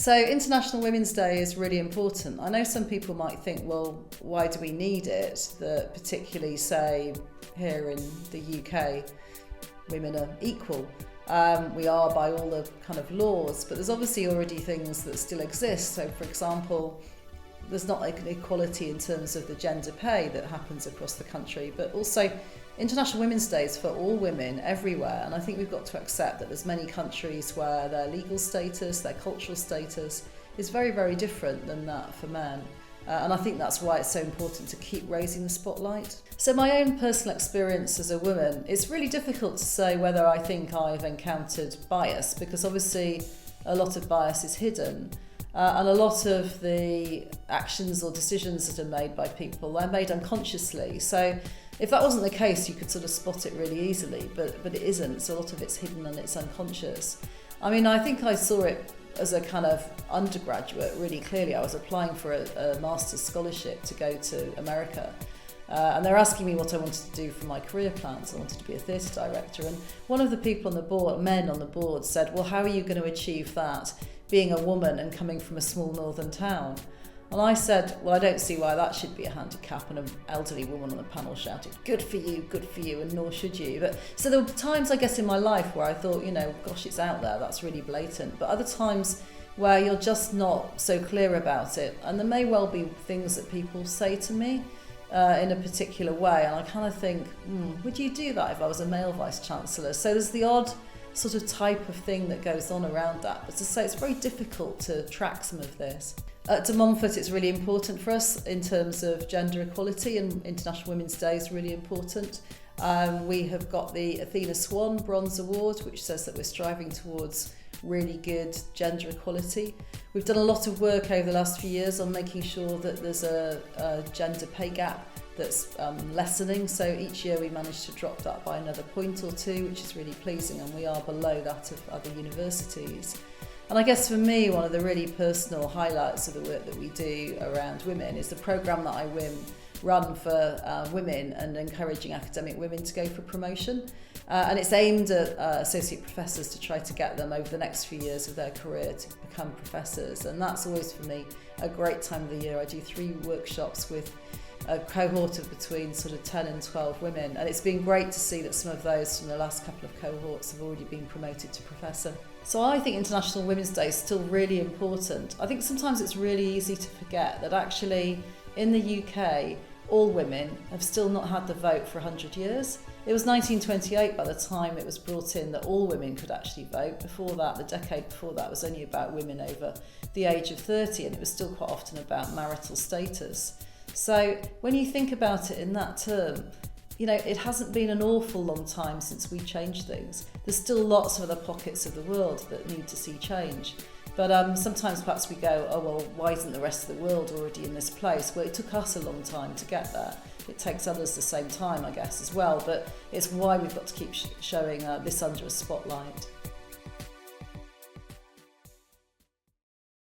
So International Women's Day is really important. I know some people might think, well, why do we need it? That particularly, say, here in the UK, women are equal. We are by all the kind of laws, but there's obviously already things that still exist. So, for example, there's not like an equality in terms of the gender pay that happens across the country, but also International Women's Day is for all women everywhere, and I think we've got to accept that there's many countries where their legal status, their cultural status is very, very different than that for men. And I think that's why it's so important to keep raising the spotlight. So my own personal experience as a woman, it's really difficult to say whether I think I've encountered bias, because obviously a lot of bias is hidden. And a lot of the actions or decisions that are made by people are made unconsciously. So if that wasn't the case, you could sort of spot it really easily, but it isn't. So a lot of it's hidden and it's unconscious. I mean, I think I saw it as a kind of undergraduate really clearly. I was applying for a master's scholarship to go to America. And they're asking me what I wanted to do for my career plans. I wanted to be a theatre director. And one of the people on the board, men on the board, said, well, how are you going to achieve that being a woman and coming from a small northern town? And I said, well, I don't see why that should be a handicap. And an elderly woman on the panel shouted, good for you, and nor should you. But so there were times, I guess, in my life where I thought, gosh, it's out there, that's really blatant. But other times where you're just not so clear about it. And there may well be things that people say to me in a particular way. And I kind of think, would you do that if I was a male Vice Chancellor? So there's the odd sort of type of thing that goes on around that. But to say it's very difficult to track some of this. At De Montfort, it's really important for us in terms of gender equality, and International Women's Day is really important. We have got the Athena Swan Bronze Award, which says that we're striving towards really good gender equality. We've done a lot of work over the last few years on making sure that there's a gender pay gap that's lessening. So each year we manage to drop that by another point or two, which is really pleasing, and we are below that of other universities. And I guess for me, one of the really personal highlights of the work that we do around women is the programme that I run for women and encouraging academic women to go for promotion. And it's aimed at associate professors to try to get them over the next few years of their career to become professors. And that's always for me a great time of the year. I do 3 workshops with a cohort of between sort of 10 and 12 women. And it's been great to see that some of those from the last couple of cohorts have already been promoted to professor. So I think International Women's Day is still really important. I think sometimes it's really easy to forget that actually in the UK, all women have still not had the vote for 100 years. It was 1928 by the time it was brought in that all women could actually vote. Before that, the decade before that, was only about women over the age of 30, and it was still quite often about marital status. So when you think about it in that term, it hasn't been an awful long time since we changed things. There's still lots of other pockets of the world that need to see change. But sometimes perhaps we go, oh, well, why isn't the rest of the world already in this place? Well, it took us a long time to get there. It takes others the same time, I guess, as well. But it's why we've got to keep showing this under a spotlight.